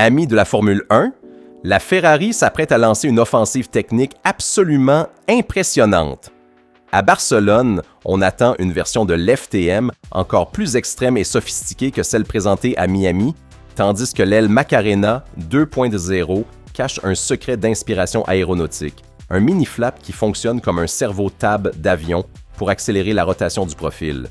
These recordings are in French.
Amis de la Formule 1, la Ferrari s'apprête à lancer une offensive technique absolument impressionnante. À Barcelone, on attend une version de l'FTM encore plus extrême et sophistiquée que celle présentée à Miami, tandis que l'aile Macarena 2.0 cache un secret d'inspiration aéronautique, un mini-flap qui fonctionne comme un cerveau tab d'avion pour accélérer la rotation du profil.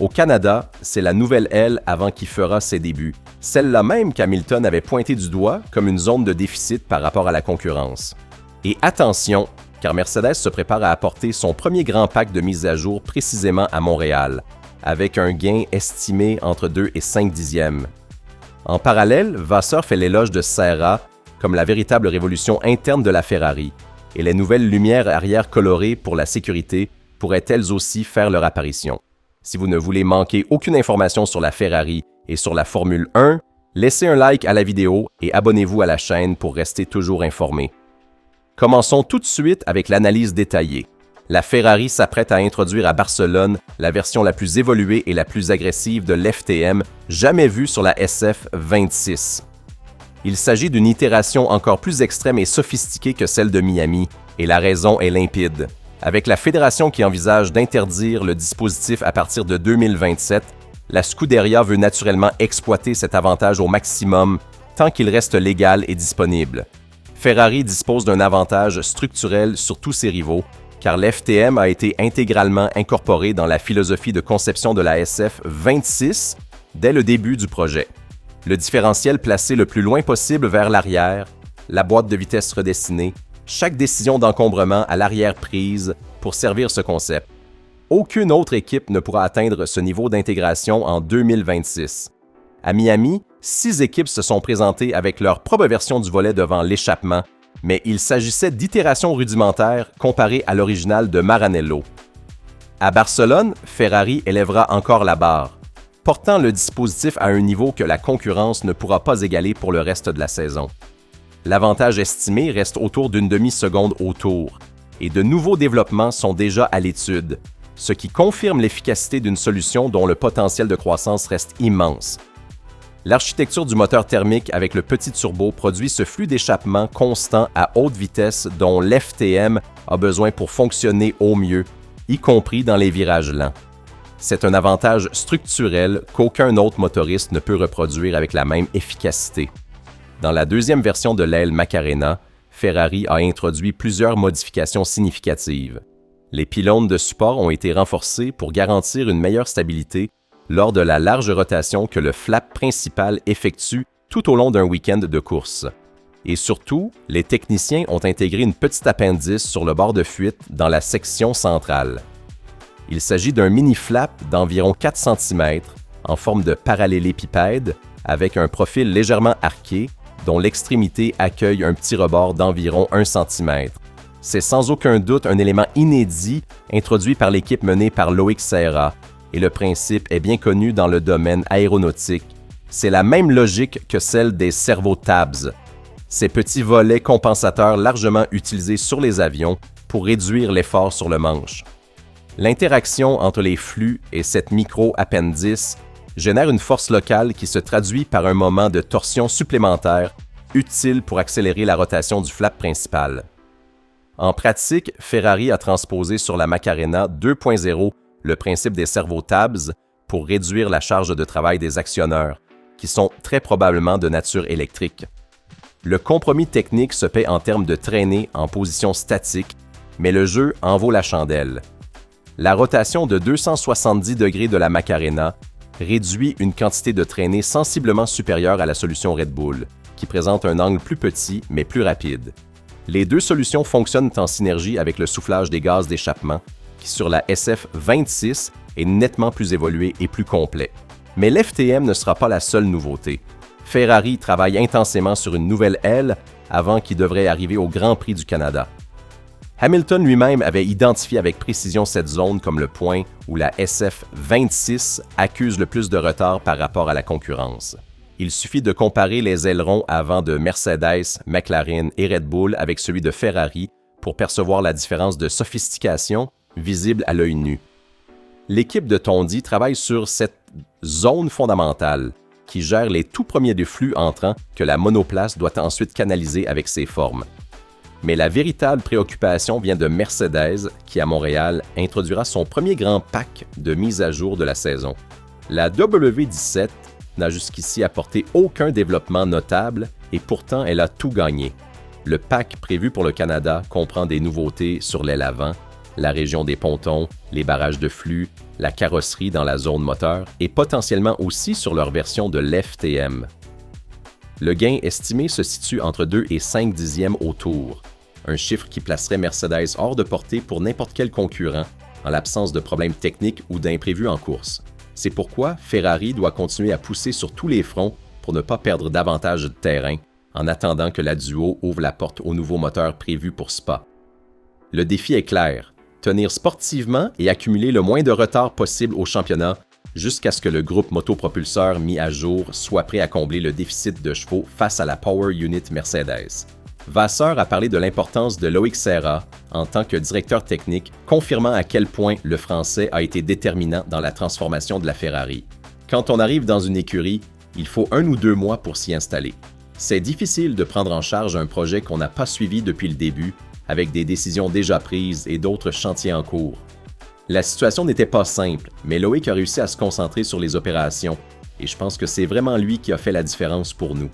Au Canada, c'est la nouvelle aile avant qui fera ses débuts, celle-là même qu'Hamilton avait pointé du doigt comme une zone de déficit par rapport à la concurrence. Et attention, car Mercedes se prépare à apporter son premier grand pack de mise à jour précisément à Montréal, avec un gain estimé entre 2 et 5 dixièmes. En parallèle, Vasseur fait l'éloge de Serra comme la véritable révolution interne de la Ferrari, et les nouvelles lumières arrière colorées pour la sécurité pourraient elles aussi faire leur apparition. Si vous ne voulez manquer aucune information sur la Ferrari et sur la Formule 1, laissez un like à la vidéo et abonnez-vous à la chaîne pour rester toujours informé. Commençons tout de suite avec l'analyse détaillée. La Ferrari s'apprête à introduire à Barcelone la version la plus évoluée et la plus agressive de l'FTM jamais vue sur la SF26. Il s'agit d'une itération encore plus extrême et sophistiquée que celle de Miami, et la raison est limpide. Avec la fédération qui envisage d'interdire le dispositif à partir de 2027, la Scuderia veut naturellement exploiter cet avantage au maximum tant qu'il reste légal et disponible. Ferrari dispose d'un avantage structurel sur tous ses rivaux, car l'FTM a été intégralement incorporé dans la philosophie de conception de la SF26 dès le début du projet. Le différentiel placé le plus loin possible vers l'arrière, la boîte de vitesse redessinée, chaque décision d'encombrement à l'arrière-prise pour servir ce concept. Aucune autre équipe ne pourra atteindre ce niveau d'intégration en 2026. À Miami, 6 équipes se sont présentées avec leur propre version du volet devant l'échappement, mais il s'agissait d'itérations rudimentaires comparées à l'original de Maranello. À Barcelone, Ferrari élèvera encore la barre, portant le dispositif à un niveau que la concurrence ne pourra pas égaler pour le reste de la saison. L'avantage estimé reste autour d'une demi-seconde au tour, et de nouveaux développements sont déjà à l'étude, ce qui confirme l'efficacité d'une solution dont le potentiel de croissance reste immense. L'architecture du moteur thermique avec le petit turbo produit ce flux d'échappement constant à haute vitesse dont l'FTM a besoin pour fonctionner au mieux, y compris dans les virages lents. C'est un avantage structurel qu'aucun autre motoriste ne peut reproduire avec la même efficacité. Dans la deuxième version de l'aile Macarena, Ferrari a introduit plusieurs modifications significatives. Les pylônes de support ont été renforcés pour garantir une meilleure stabilité lors de la large rotation que le flap principal effectue tout au long d'un week-end de course. Et surtout, les techniciens ont intégré une petite appendice sur le bord de fuite dans la section centrale. Il s'agit d'un mini-flap d'environ 4 cm en forme de parallélépipède avec un profil légèrement arqué dont l'extrémité accueille un petit rebord d'environ 1 cm. C'est sans aucun doute un élément inédit introduit par l'équipe menée par Loïc Serra, et le principe est bien connu dans le domaine aéronautique. C'est la même logique que celle des servo-tabs, ces petits volets compensateurs largement utilisés sur les avions pour réduire l'effort sur le manche. L'interaction entre les flux et cette micro-appendice génère une force locale qui se traduit par un moment de torsion supplémentaire utile pour accélérer la rotation du flap principal. En pratique, Ferrari a transposé sur la Macarena 2.0 le principe des servo-tabs pour réduire la charge de travail des actionneurs, qui sont très probablement de nature électrique. Le compromis technique se paie en termes de traînée en position statique, mais le jeu en vaut la chandelle. La rotation de 270 degrés de la Macarena réduit une quantité de traînée sensiblement supérieure à la solution Red Bull, qui présente un angle plus petit mais plus rapide. Les deux solutions fonctionnent en synergie avec le soufflage des gaz d'échappement, qui sur la SF26 est nettement plus évolué et plus complet. Mais l'FTM ne sera pas la seule nouveauté. Ferrari travaille intensément sur une nouvelle aile avant qui devrait arriver au Grand Prix du Canada. Hamilton lui-même avait identifié avec précision cette zone comme le point où la SF26 accuse le plus de retard par rapport à la concurrence. Il suffit de comparer les ailerons avant de Mercedes, McLaren et Red Bull avec celui de Ferrari pour percevoir la différence de sophistication visible à l'œil nu. L'équipe de Tondi travaille sur cette zone fondamentale qui gère les tout premiers de flux entrants que la monoplace doit ensuite canaliser avec ses formes. Mais la véritable préoccupation vient de Mercedes, qui à Montréal introduira son premier grand pack de mise à jour de la saison. La W17 n'a jusqu'ici apporté aucun développement notable et pourtant elle a tout gagné. Le pack prévu pour le Canada comprend des nouveautés sur l'aile avant, la région des pontons, les barrages de flux, la carrosserie dans la zone moteur et potentiellement aussi sur leur version de l'FTM. Le gain estimé se situe entre 2 et 5 dixièmes au tour, un chiffre qui placerait Mercedes hors de portée pour n'importe quel concurrent en l'absence de problèmes techniques ou d'imprévus en course. C'est pourquoi Ferrari doit continuer à pousser sur tous les fronts pour ne pas perdre davantage de terrain en attendant que la Duo ouvre la porte au nouveau moteur prévu pour Spa. Le défi est clair, tenir sportivement et accumuler le moins de retard possible au championnat jusqu'à ce que le groupe motopropulseur mis à jour soit prêt à combler le déficit de chevaux face à la Power Unit Mercedes. Vasseur a parlé de l'importance de Loïc Serra en tant que directeur technique, confirmant à quel point le Français a été déterminant dans la transformation de la Ferrari. Quand on arrive dans une écurie, il faut 1 ou 2 mois pour s'y installer. C'est difficile de prendre en charge un projet qu'on n'a pas suivi depuis le début, avec des décisions déjà prises et d'autres chantiers en cours. La situation n'était pas simple, mais Loïc a réussi à se concentrer sur les opérations, et je pense que c'est vraiment lui qui a fait la différence pour nous.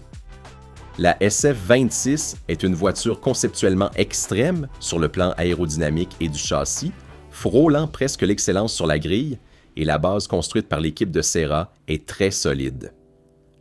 La SF26 est une voiture conceptuellement extrême sur le plan aérodynamique et du châssis, frôlant presque l'excellence sur la grille, et la base construite par l'équipe de Serra est très solide.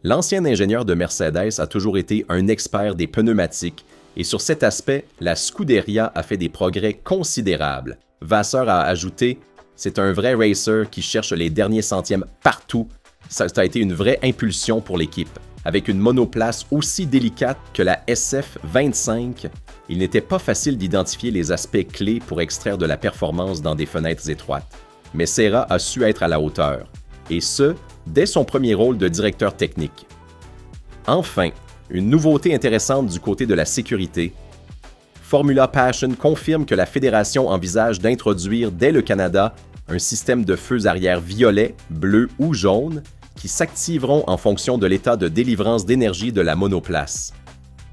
L'ancien ingénieur de Mercedes a toujours été un expert des pneumatiques, et sur cet aspect, la Scuderia a fait des progrès considérables. Vasseur a ajouté « C'est un vrai racer qui cherche les derniers centièmes partout. Ça a été une vraie impulsion pour l'équipe. » Avec une monoplace aussi délicate que la SF25, il n'était pas facile d'identifier les aspects clés pour extraire de la performance dans des fenêtres étroites. Mais Serra a su être à la hauteur, et ce, dès son premier rôle de directeur technique. Enfin, une nouveauté intéressante du côté de la sécurité. Formula Passion confirme que la fédération envisage d'introduire dès le Canada un système de feux arrière violet, bleu ou jaune qui s'activeront en fonction de l'état de délivrance d'énergie de la monoplace.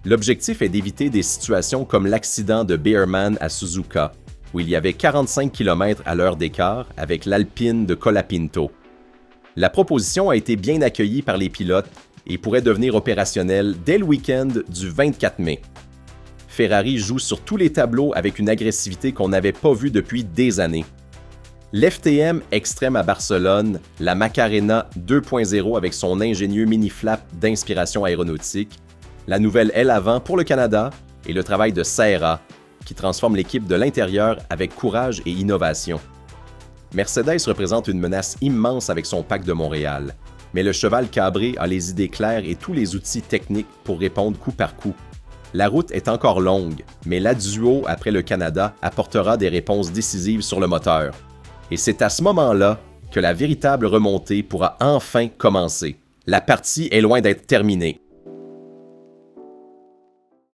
L'objectif est d'éviter des situations comme l'accident de Bearman à Suzuka, où il y avait 45 km/h d'écart avec l'Alpine de Colapinto. La proposition a été bien accueillie par les pilotes et pourrait devenir opérationnelle dès le week-end du 24 mai. Ferrari joue sur tous les tableaux avec une agressivité qu'on n'avait pas vue depuis des années. L'FTM extrême à Barcelone, la Macarena 2.0 avec son ingénieux mini-flap d'inspiration aéronautique, la nouvelle aile avant pour le Canada et le travail de Serra, qui transforme l'équipe de l'intérieur avec courage et innovation. Mercedes représente une menace immense avec son pack de Montréal, mais le cheval cabré a les idées claires et tous les outils techniques pour répondre coup par coup. La route est encore longue, mais la Duo après le Canada apportera des réponses décisives sur le moteur. Et c'est à ce moment-là que la véritable remontée pourra enfin commencer. La partie est loin d'être terminée.